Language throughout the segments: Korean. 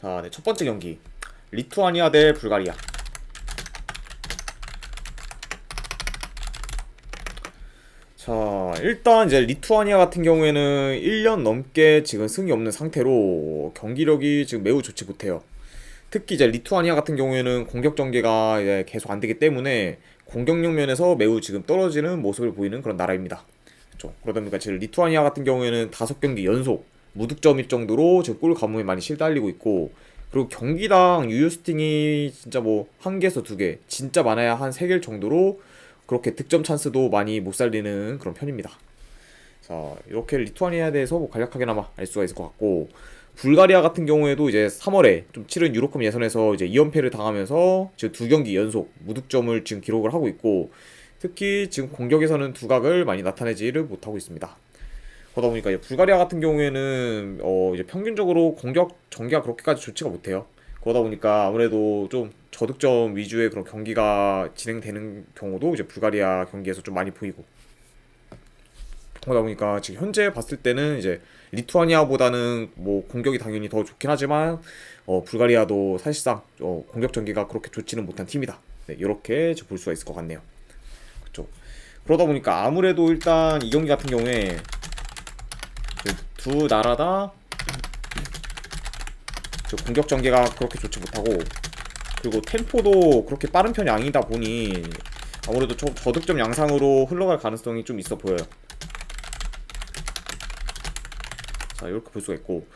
자, 네, 첫 번째 경기 리투아니아 대 불가리아. 자, 일단 이제 리투아니아 같은 경우에는 1년 넘게 지금 승이 없는 상태로 경기력이 지금 매우 좋지 못해요. 특히 이제 리투아니아 같은 경우에는 공격 전개가 이제 계속 안 되기 때문에 공격력 면에서 매우 지금 떨어지는 모습을 보이는 그런 나라입니다. 그렇죠. 그러다 보니까 지금 리투아니아 같은 경우에는 5경기 연속 무득점일 정도로 지금 골 가뭄에 많이 시달리고 있고, 그리고 경기당 유효스팅이 진짜 뭐 1개에서 2개, 진짜 많아야 한 3개일 정도로 그렇게 득점 찬스도 많이 못 살리는 그런 편입니다. 자, 이렇게 리투아니아에 대해서 뭐 간략하게나마 알 수가 있을 것 같고, 불가리아 같은 경우에도 이제 3월에 좀 치른 유로컵 예선에서 이제 2연패를 당하면서 지금 2경기 연속 무득점을 지금 기록을 하고 있고, 특히 지금 공격에서는 두각을 많이 나타내지를 못하고 있습니다. 그러다 보니까 이제 불가리아 같은 경우에는 이제 평균적으로 공격 전개가 그렇게까지 좋지가 못해요. 그러다 보니까 아무래도 좀 저득점 위주의 그런 경기가 진행되는 경우도 이제 불가리아 경기에서 좀 많이 보이고, 그러다 보니까 지금 현재 봤을 때는 이제 리투아니아보다는 뭐 공격이 당연히 더 좋긴 하지만 불가리아도 사실상 공격 전개가 그렇게 좋지는 못한 팀이다. 네, 이렇게 볼 수가 있을 것 같네요. 그렇죠. 그러다 보니까 아무래도 일단 이 경기 같은 경우에 두 나라 다 공격 전개가 그렇게 좋지 못하고, 그리고 템포도 그렇게 빠른 편이 아니다 보니 아무래도 저득점 양상으로 흘러갈 가능성이 좀 있어 보여요. 자, 이렇게 볼 수가 있고,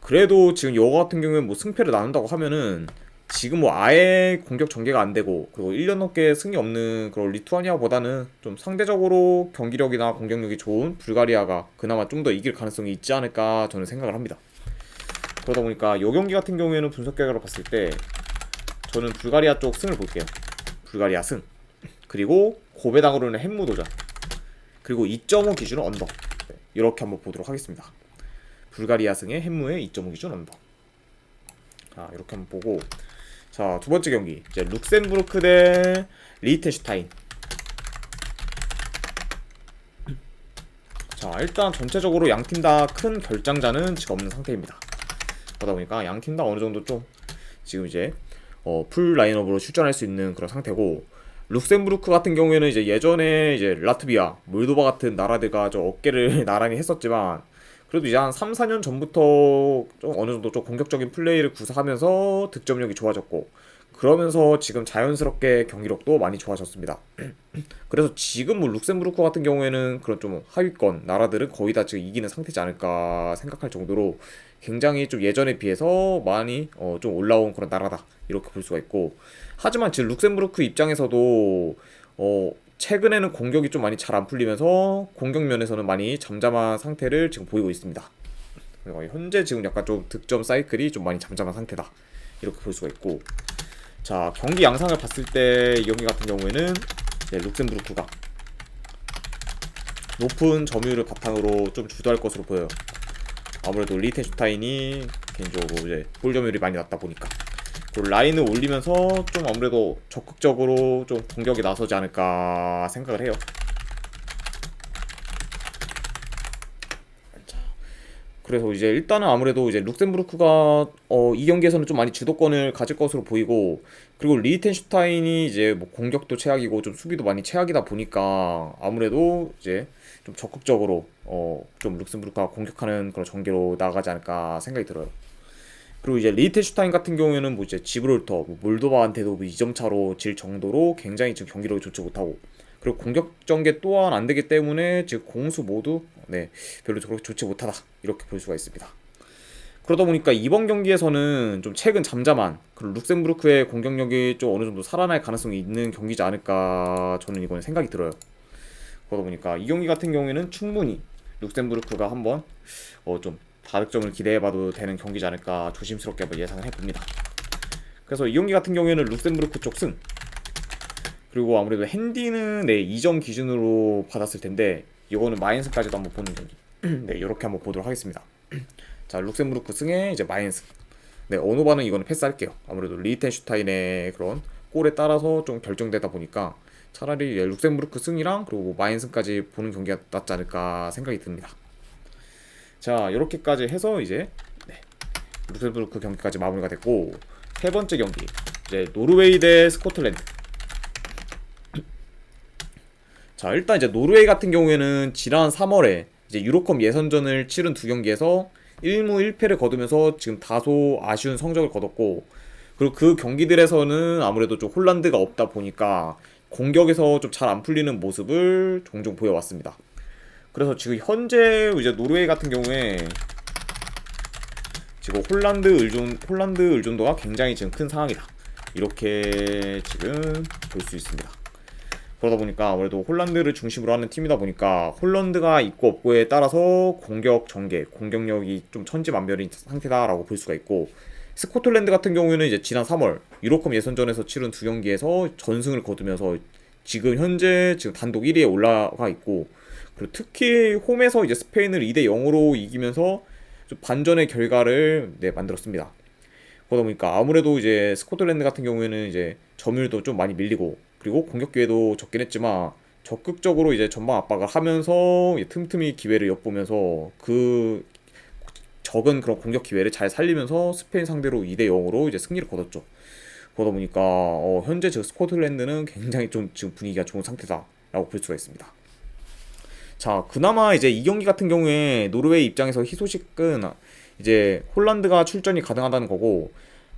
그래도 지금 이거 같은 경우는 뭐 승패를 나눈다고 하면은 지금 뭐 아예 공격 전개가 안 되고, 그리고 1년 넘게 승이 없는 그런 리투아니아보다는 좀 상대적으로 경기력이나 공격력이 좋은 불가리아가 그나마 좀 더 이길 가능성이 있지 않을까 저는 생각을 합니다. 그러다 보니까 이 경기 같은 경우에는 분석 결과로 봤을 때 저는 불가리아 쪽 승을 볼게요. 불가리아 승. 그리고 고배당으로는 햄무 도전. 그리고 2.5 기준은 언더. 이렇게 한번 보도록 하겠습니다. 불가리아 승에 햄무의 2.5 기준 언더. 자, 이렇게 한번 보고, 자, 두 번째 경기 이제 룩셈부르크 대 리히텐슈타인. 자, 일단 전체적으로 양팀 다 큰 결장자는 지금 없는 상태입니다. 그러다 보니까 양팀 다 어느 정도 좀 지금 이제 풀 라인업으로 출전할 수 있는 그런 상태고, 룩셈부르크 같은 경우에는 이제 예전에 이제 라트비아, 몰도바 같은 나라들과 좀 어깨를 나란히 했었지만, 그래도 이제 한 3, 4년 전부터 좀 어느 정도 좀 공격적인 플레이를 구사하면서 득점력이 좋아졌고, 그러면서 지금 자연스럽게 경기력도 많이 좋아졌습니다. 그래서 지금 뭐 룩셈부르크 같은 경우에는 그런 좀 하위권 나라들은 거의 다 지금 이기는 상태지 않을까 생각할 정도로 굉장히 좀 예전에 비해서 많이 좀 올라온 그런 나라다, 이렇게 볼 수가 있고, 하지만 지금 룩셈부르크 입장에서도 최근에는 공격이 좀 많이 잘 안 풀리면서 공격 면에서는 많이 잠잠한 상태를 지금 보이고 있습니다. 현재 지금 약간 좀 득점 사이클이 좀 많이 잠잠한 상태다, 이렇게 볼 수가 있고, 자, 경기 양상을 봤을 때 이 경기 같은 경우에는 룩셈부르크가 높은 점유율을 바탕으로 좀 주도할 것으로 보여요. 아무래도 리히텐슈타인이 개인적으로 이제 골 점유율이 많이 낮다 보니까, 그리고 라인을 올리면서 좀 아무래도 적극적으로 좀 공격에 나서지 않을까 생각을 해요. 그래서 이제 일단은 아무래도 이제 룩셈부르크가 이 경기에서는 좀 많이 주도권을 가질 것으로 보이고, 그리고 리히텐슈타인이 이제 뭐 공격도 최악이고 좀 수비도 많이 최악이다 보니까 아무래도 이제 좀 적극적으로 좀 룩셈부르크가 공격하는 그런 전개로 나가지 않을까 생각이 들어요. 그리고 이제 리히텐슈타인 같은 경우에는 뭐 이제 지브롤터, 뭐 몰도바한테도 2점 차로 질 정도로 굉장히 지금 경기력이 좋지 못하고, 그리고 공격 전개 또한 안 되기 때문에 지금 공수 모두 별로 그렇게 좋지 못하다, 이렇게 볼 수가 있습니다. 그러다 보니까 이번 경기에서는 좀 최근 잠잠한 그런 룩셈부르크의 공격력이 좀 어느 정도 살아날 가능성이 있는 경기지 않을까 저는 이번에 생각이 들어요. 그러다 보니까 이 경기 같은 경우에는 충분히 룩셈부르크가 한번 좀 다득점을 기대해봐도 되는 경기지 않을까 조심스럽게 한번 예상을 해봅니다. 그래서 이 경기 같은 경우에는 룩셈부르크 쪽 승, 그리고 아무래도 핸디는 2점 기준으로 받았을 텐데 이거는 마인스까지도 한번 보는 경기. 네, 이렇게 한번 보도록 하겠습니다. 자, 룩셈부르크 승에 이제 마인스. 네, 언어반은 이거는 패스할게요. 아무래도 리히텐슈타인의 그런 골에 따라서 좀 결정되다 보니까 차라리 룩셈부르크 승이랑 그리고 뭐 마인스까지 보는 경기가 낫지 않을까 생각이 듭니다. 자, 이렇게까지 해서 이제 룩셈부르크 경기까지 마무리가 됐고, 세 번째 경기 이제 노르웨이 대 스코틀랜드. 자, 일단 이제 노르웨이 같은 경우에는 지난 3월에 이제 유로컵 예선전을 치른 두 경기에서 1무 1패를 거두면서 지금 다소 아쉬운 성적을 거뒀고, 그리고 그 경기들에서는 아무래도 좀 홀란드가 없다 보니까 공격에서 좀 잘 안 풀리는 모습을 종종 보여왔습니다. 그래서 지금 현재 이제 노르웨이 같은 경우에 지금 홀란드 의존도가 굉장히 지금 큰 상황이다, 이렇게 지금 볼 수 있습니다. 그러다 보니까 아무래도 홀란드를 중심으로 하는 팀이다 보니까 홀란드가 있고 없고에 따라서 공격 전개, 공격력이 좀 천지만별인 상태다라고 볼 수가 있고, 스코틀랜드 같은 경우에는 이제 지난 3월 유로컵 예선전에서 치른 두 경기에서 전승을 거두면서 지금 현재 지금 단독 1위에 올라가 있고, 그리고 특히 홈에서 이제 스페인을 2대 0으로 이기면서 좀 반전의 결과를 만들었습니다. 그러다 보니까 아무래도 이제 스코틀랜드 같은 경우에는 이제 점유율도 좀 많이 밀리고, 그리고 공격 기회도 적긴 했지만 적극적으로 이제 전방 압박을 하면서 틈틈이 기회를 엿보면서 그 적은 그런 공격 기회를 잘 살리면서 스페인 상대로 2대 0으로 이제 승리를 거뒀죠. 그러다 보니까 현재 저 스코틀랜드는 굉장히 좀 지금 분위기가 좋은 상태다라고 볼 수가 있습니다. 자, 그나마 이제 이 경기 같은 경우에 노르웨이 입장에서 희소식은 이제 홀란드가 출전이 가능하다는 거고,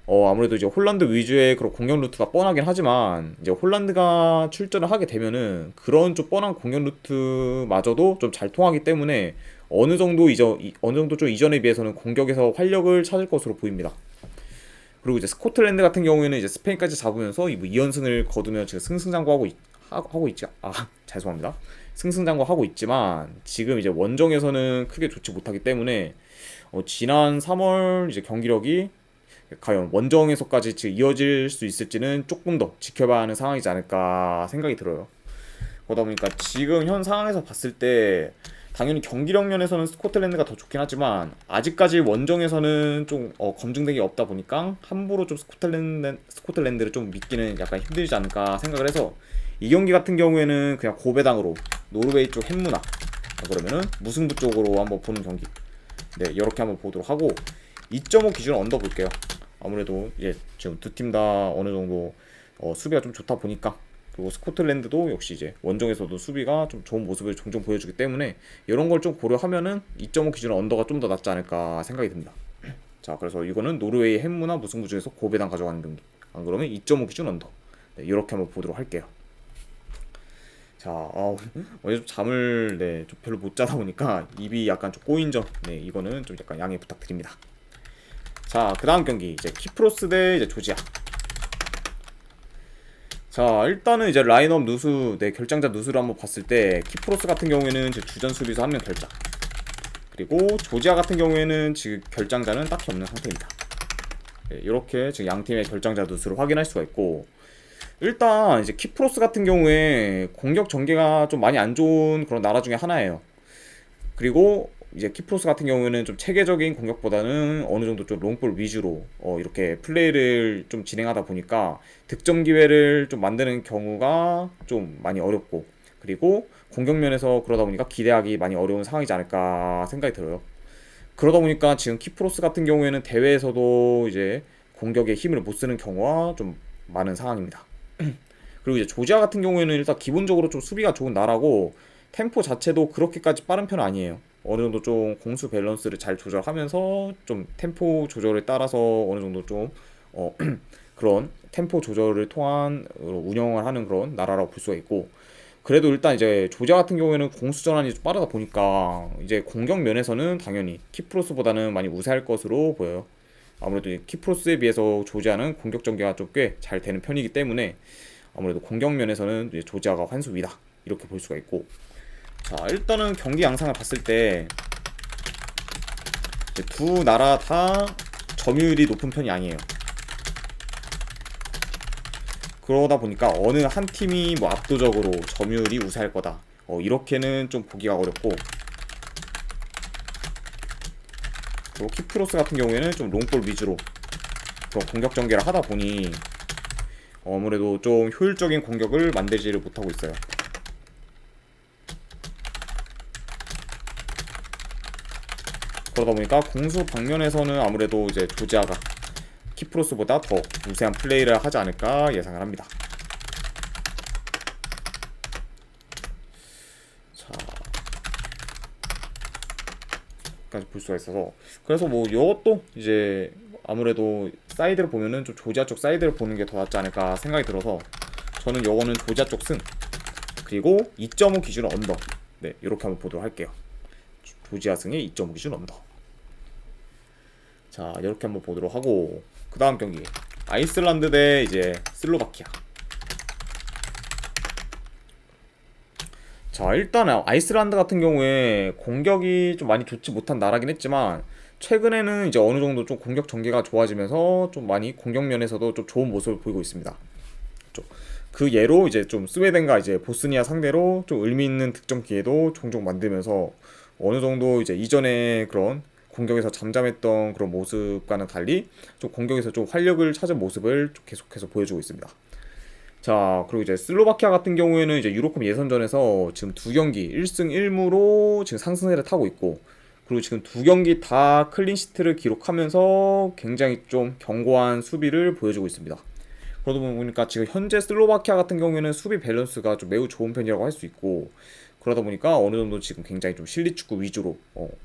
아무래도 이제 홀란드 위주의 그런 공격 루트가 뻔하긴 하지만, 이제 홀란드가 출전을 하게 되면은 그런 좀 뻔한 공격 루트마저도 좀 잘 통하기 때문에 어느 정도 좀 이전에 비해서는 공격에서 활력을 찾을 것으로 보입니다. 그리고 이제 스코틀랜드 같은 경우에는 이제 스페인까지 잡으면서 2연승을 거두며 지금 승승장구하고 있지. 죄송합니다. 승승장구하고 있지만 지금 이제 원정에서는 크게 좋지 못하기 때문에 지난 3월 이제 경기력이 과연 원정에서까지 지금 이어질 수 있을지는 조금 더 지켜봐야 하는 상황이지 않을까 생각이 들어요. 그러다 보니까 지금 현 상황에서 봤을 때 당연히 경기력 면에서는 스코틀랜드가 더 좋긴 하지만 아직까지 원정에서는 좀 검증된 게 없다 보니까 함부로 좀 스코틀랜드를 좀 믿기는 약간 힘들지 않을까 생각을 해서, 이 경기 같은 경우에는 그냥 고배당으로 노르웨이 쪽 햄무나 그러면은 무승부 쪽으로 한번 보는 경기, 이렇게 한번 보도록 하고 2.5 기준 언더 볼게요. 아무래도 지금 두 팀 다 어느 정도 수비가 좀 좋다 보니까, 그리고 스코틀랜드도 역시 이제 원정에서도 수비가 좀 좋은 모습을 종종 보여주기 때문에 이런 걸 좀 고려하면은 2.5 기준 언더가 좀 더 낫지 않을까 생각이 듭니다. 자, 그래서 이거는 노르웨이 햄무나 무승부 중에서 고배당 가져가는 경기, 안 그러면 2.5 기준 언더, 이렇게 한번 보도록 할게요. 자, 어제 좀 잠을 좀 별로 못 자다 보니까 입이 약간 좀 꼬인 점, 이거는 좀 약간 양해 부탁드립니다. 자, 그 다음 경기 이제 키프로스 대 이제 조지아. 자, 일단은 이제 라인업 누수, 결장자 누수를 한번 봤을 때 키프로스 같은 경우에는 이제 주전 수비수 1명 결장, 그리고 조지아 같은 경우에는 지금 결장자는 딱히 없는 상태입니다. 이렇게 지금 양 팀의 결장자 누수를 확인할 수가 있고, 일단 이제 키프로스 같은 경우에 공격 전개가 좀 많이 안 좋은 그런 나라 중에 하나예요. 그리고 이제 키프로스 같은 경우에는 좀 체계적인 공격보다는 어느 정도 좀 롱볼 위주로 이렇게 플레이를 좀 진행하다 보니까 득점 기회를 좀 만드는 경우가 좀 많이 어렵고, 그리고 공격 면에서 그러다 보니까 기대하기 많이 어려운 상황이지 않을까 생각이 들어요. 그러다 보니까 지금 키프로스 같은 경우에는 대회에서도 이제 공격에 힘을 못 쓰는 경우가 좀 많은 상황입니다. 그리고 이제 조지아 같은 경우에는 일단 기본적으로 좀 수비가 좋은 나라고, 템포 자체도 그렇게까지 빠른 편은 아니에요. 어느 정도 좀 공수 밸런스를 잘 조절하면서 좀 템포 조절에 따라서 어느 정도 좀 그런 템포 조절을 통한 운영을 하는 그런 나라라고 볼 수가 있고, 그래도 일단 이제 조지아 같은 경우에는 공수 전환이 좀 빠르다 보니까 이제 공격 면에서는 당연히 키프로스보다는 많이 우세할 것으로 보여요. 아무래도 키프로스에 비해서 조지아는 공격 전개가 좀 꽤 잘 되는 편이기 때문에 아무래도 공격 면에서는 이제 조지아가 환수 위다, 이렇게 볼 수가 있고. 자, 일단은 경기 양상을 봤을 때 두 나라 다 점유율이 높은 편이 아니에요. 그러다 보니까 어느 한 팀이 뭐 압도적으로 점유율이 우세할 거다, 이렇게는 좀 보기가 어렵고, 그리고 키프로스 같은 경우에는 좀 롱볼 위주로 그런 공격 전개를 하다 보니 아무래도 좀 효율적인 공격을 만들지를 못하고 있어요. 그러다 보니까 공수 방면에서는 아무래도 이제 조지아가 키프로스보다 더 우세한 플레이를 하지 않을까 예상을 합니다. 자, 까지 볼 수가 있어서, 그래서 뭐 이것도 이제 아무래도 사이드를 보면은 좀 조지아 쪽 사이드를 보는 게 더 낫지 않을까 생각이 들어서 저는 요거는 조지아 쪽 승, 그리고 2.5 기준 언더, 네 이렇게 한번 보도록 할게요. 조지아 승의 2.5 기준 언더. 자, 이렇게 한번 보도록 하고, 그 다음 경기 아이슬란드 대 이제 슬로바키아. 자, 일단 아이슬란드 같은 경우에 공격이 좀 많이 좋지 못한 나라긴 했지만 최근에는 이제 어느 정도 좀 공격 전개가 좋아지면서 좀 많이 공격 면에서도 좀 좋은 모습을 보이고 있습니다. 그 예로 이제 좀 스웨덴과 이제 보스니아 상대로 좀 의미 있는 득점 기회도 종종 만들면서 어느 정도 이제 이전에 그런 공격에서 잠잠했던 그런 모습과는 달리 좀 공격에서 좀 활력을 찾은 모습을 좀 계속해서 보여주고 있습니다. 자, 그리고 이제 슬로바키아 같은 경우에는 이제 유로컵 예선전에서 지금 두 경기 1승 1무로 지금 상승세를 타고 있고, 그리고 지금 두 경기 다 클린시트를 기록하면서 굉장히 좀 견고한 수비를 보여주고 있습니다. 그러다 보니까 지금 현재 슬로바키아 같은 경우에는 수비 밸런스가 좀 매우 좋은 편이라고 할 수 있고, 그러다 보니까 어느 정도 지금 굉장히 좀 실리축구 위주로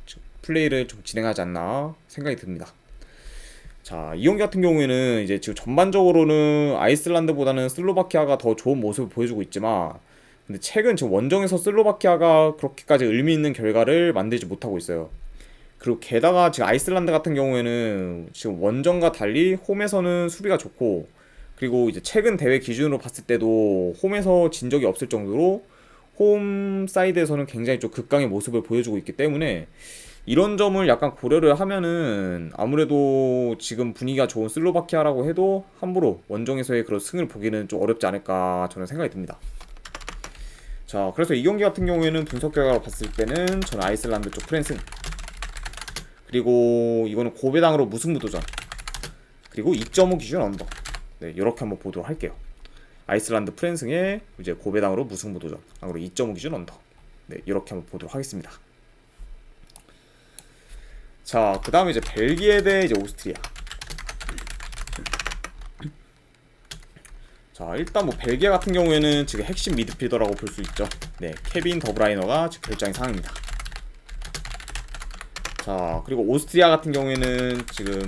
지금 플레이를 좀 진행하지 않나 생각이 듭니다. 자, 이 경기 같은 경우에는 이제 지금 전반적으로는 아이슬란드보다는 슬로바키아가 더 좋은 모습을 보여주고 있지만, 근데 최근 지금 원정에서 슬로바키아가 그렇게까지 의미 있는 결과를 만들지 못하고 있어요. 그리고 게다가 지금 아이슬란드 같은 경우에는 지금 원정과 달리 홈에서는 수비가 좋고, 그리고 이제 최근 대회 기준으로 봤을 때도 홈에서 진 적이 없을 정도로 홈 사이드에서는 굉장히 좀 극강의 모습을 보여주고 있기 때문에 이런 점을 약간 고려를 하면은 아무래도 지금 분위기가 좋은 슬로바키아라고 해도 함부로 원정에서의 그런 승을 보기는 좀 어렵지 않을까 저는 생각이 듭니다. 자, 그래서 이 경기 같은 경우에는 분석 결과로 봤을 때는 저는 아이슬란드 쪽 프랜승, 그리고 이거는 고배당으로 무승부도전, 그리고 2.5 기준 언더, 네 이렇게 한번 보도록 할게요. 아이슬란드 프랜승에 이제 고배당으로 무승부도전, 그리고 2.5 기준 언더, 네 이렇게 한번 보도록 하겠습니다. 자, 그 다음에 이제 벨기에 대 이제 오스트리아. 자, 일단 뭐 벨기에 같은 경우에는 지금 핵심 미드필더라고 볼 수 있죠. 네, 케빈 더브라이너가 지금 결장이 상황입니다. 자, 그리고 오스트리아 같은 경우에는 지금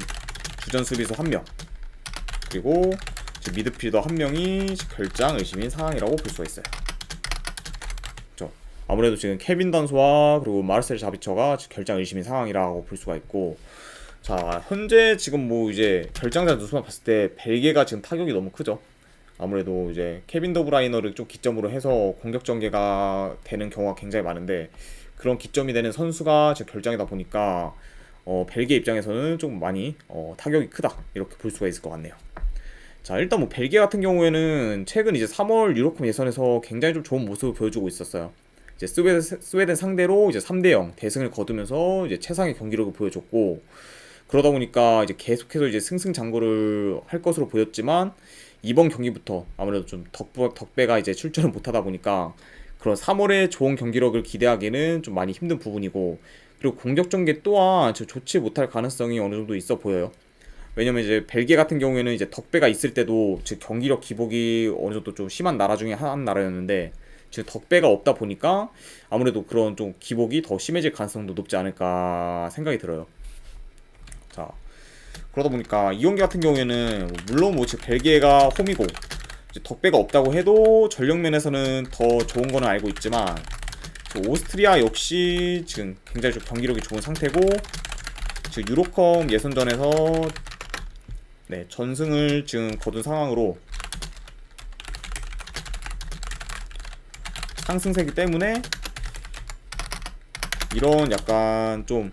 주전 수비수 1명, 그리고 지금 미드필더 1명이 결장 의심인 상황이라고 볼 수가 있어요. 아무래도 지금 케빈 단소와 그리고 마르셀 자비처가 결장 의심인 상황이라고 볼 수가 있고, 자 현재 지금 뭐 이제 결장자 누수만 봤을 때 벨기에가 지금 타격이 너무 크죠. 아무래도 이제 케빈 더브라이너를 좀 기점으로 해서 공격 전개가 되는 경우가 굉장히 많은데, 그런 기점이 되는 선수가 지금 결장이다 보니까 벨기에 입장에서는 좀 많이 타격이 크다 이렇게 볼 수가 있을 것 같네요. 자, 일단 뭐 벨기에 같은 경우에는 최근 이제 3월 유로컵 예선에서 굉장히 좀 좋은 모습을 보여주고 있었어요. 이제 스웨덴 상대로 이제 3대0 대승을 거두면서 이제 최상의 경기력을 보여줬고, 그러다 보니까 이제 계속해서 이제 승승장구를 할 것으로 보였지만 이번 경기부터 아무래도 좀 덕배가 이제 출전을 못하다 보니까 그런 3월에 좋은 경기력을 기대하기는 좀 많이 힘든 부분이고, 그리고 공격 전개 또한 좋지 못할 가능성이 어느 정도 있어 보여요. 왜냐면 이제 벨기에 같은 경우에는 이제 덕배가 있을 때도 즉 경기력 기복이 어느 정도 좀 심한 나라 중에 한 나라였는데, 지금 덕배가 없다 보니까 아무래도 그런 좀 기복이 더 심해질 가능성도 높지 않을까 생각이 들어요. 자, 그러다 보니까 이 경기 같은 경우에는 물론 뭐 지금 벨기에가 홈이고 이제 덕배가 없다고 해도 전력면에서는 더 좋은 거는 알고 있지만, 오스트리아 역시 지금 굉장히 좀 경기력이 좋은 상태고, 지금 유로컵 예선전에서 네 전승을 지금 거둔 상황으로 상승세기 때문에 이런 약간 좀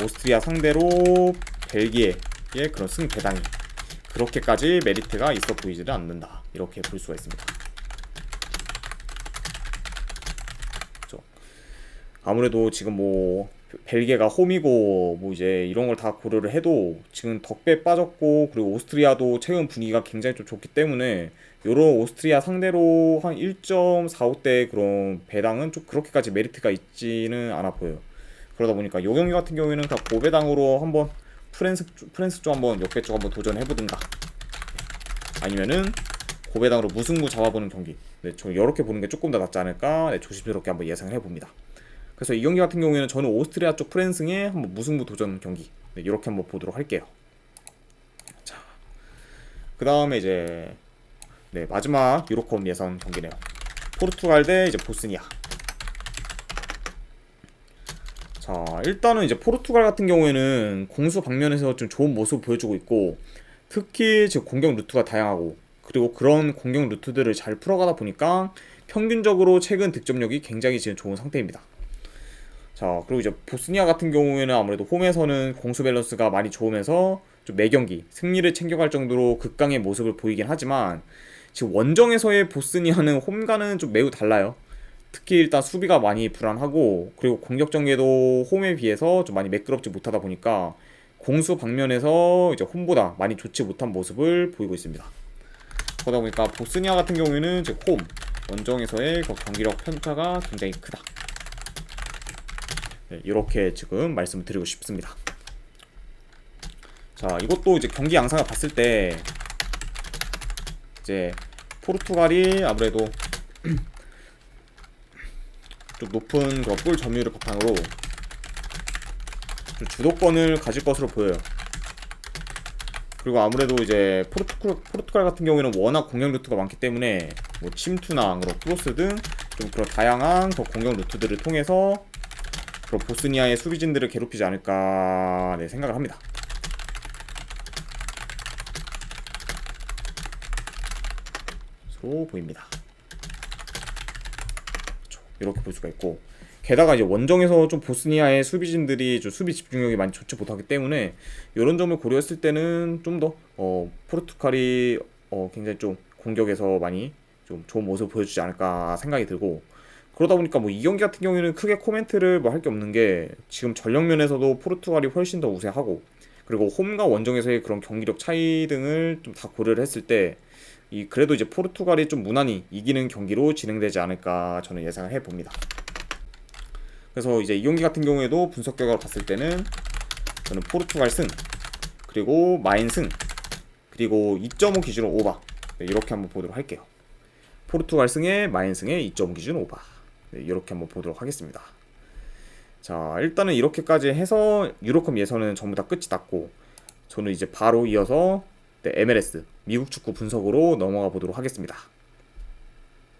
오스트리아 상대로 벨기에의 그런 승배당이 그렇게까지 메리트가 있어 보이지는 않는다 이렇게 볼 수가 있습니다. 그렇죠? 아무래도 지금 뭐 벨기에가 홈이고 뭐 이제 이런 걸 다 고려를 해도 지금 덕배 빠졌고, 그리고 오스트리아도 최근 분위기가 굉장히 좀 좋기 때문에 요런 오스트리아 상대로 한 1.45대 그런 배당은 좀 그렇게까지 메리트가 있지는 않아 보여요. 그러다 보니까 이 경기 같은 경우에는 그냥 고배당으로 한번 프랜스 쪽 한번 역배 쪽 한번 도전해보든가, 아니면은 고배당으로 무승부 잡아보는 경기. 네, 저 이렇게 보는 게 조금 더 낫지 않을까, 네, 조심스럽게 한번 예상을 해봅니다. 그래서 이 경기 같은 경우에는 저는 오스트리아 쪽 프랜스의 한번 무승부 도전 경기, 네, 이렇게 한번 보도록 할게요. 자, 그 다음에 이제 네, 마지막 유로컵 예선 경기네요. 포르투갈 대 이제 보스니아. 자, 일단은 이제 포르투갈 같은 경우에는 공수 방면에서 좀 좋은 모습을 보여주고 있고, 특히 지금 공격 루트가 다양하고, 그리고 그런 공격 루트들을 잘 풀어가다 보니까 평균적으로 최근 득점력이 굉장히 지금 좋은 상태입니다. 자, 그리고 이제 보스니아 같은 경우에는 아무래도 홈에서는 공수 밸런스가 많이 좋으면서 좀 매경기 승리를 챙겨갈 정도로 극강의 모습을 보이긴 하지만, 지금 원정에서의 보스니아는 홈과는 좀 매우 달라요. 특히 일단 수비가 많이 불안하고, 그리고 공격 전개도 홈에 비해서 좀 많이 매끄럽지 못하다 보니까 공수 방면에서 이제 홈보다 많이 좋지 못한 모습을 보이고 있습니다. 그러다 보니까 보스니아 같은 경우에는 이제 홈 원정에서의 그 경기력 편차가 굉장히 크다. 네, 이렇게 지금 말씀을 드리고 싶습니다. 자, 이것도 이제 경기 양상을 봤을 때 이제 포르투갈이 아무래도 좀 높은 골 점유율을 바탕으로 좀 주도권을 가질 것으로 보여요. 그리고 아무래도 이제 포르투갈 같은 경우에는 워낙 공격 루트가 많기 때문에 뭐 침투나 크로스 등 좀 그런 다양한 공격 루트들을 통해서 그런 보스니아의 수비진들을 괴롭히지 않을까, 네, 생각을 합니다. 로 보입니다. 이렇게 볼 수가 있고, 게다가 이제 원정에서 좀 보스니아의 수비진들이 좀 수비 집중력이 많이 좋지 못하기 때문에 이런 점을 고려했을 때는 좀 더 포르투갈이 굉장히 좀 공격에서 많이 좀 좋은 모습을 보여주지 않을까 생각이 들고, 그러다 보니까 뭐 이 경기 같은 경우에는 크게 코멘트를 뭐 할 게 없는 게, 지금 전력 면에서도 포르투갈이 훨씬 더 우세하고, 그리고 홈과 원정에서의 그런 경기력 차이 등을 좀 다 고려를 했을 때 그래도 이제 포르투갈이 좀 무난히 이기는 경기로 진행되지 않을까 저는 예상을 해봅니다. 그래서 이제 이 경기 같은 경우에도 분석 결과로 봤을 때는 저는 포르투갈 승, 그리고 마인 승, 그리고 2.5 기준으로 오바, 네, 이렇게 한번 보도록 할게요. 포르투갈 승에 마인 승에 2.5 기준 오바, 네, 이렇게 한번 보도록 하겠습니다. 자, 일단은 이렇게까지 해서 유로컵 예선은 전부 다 끝이 났고, 저는 이제 바로 이어서 네, MLS 미국 축구 분석으로 넘어가 보도록 하겠습니다.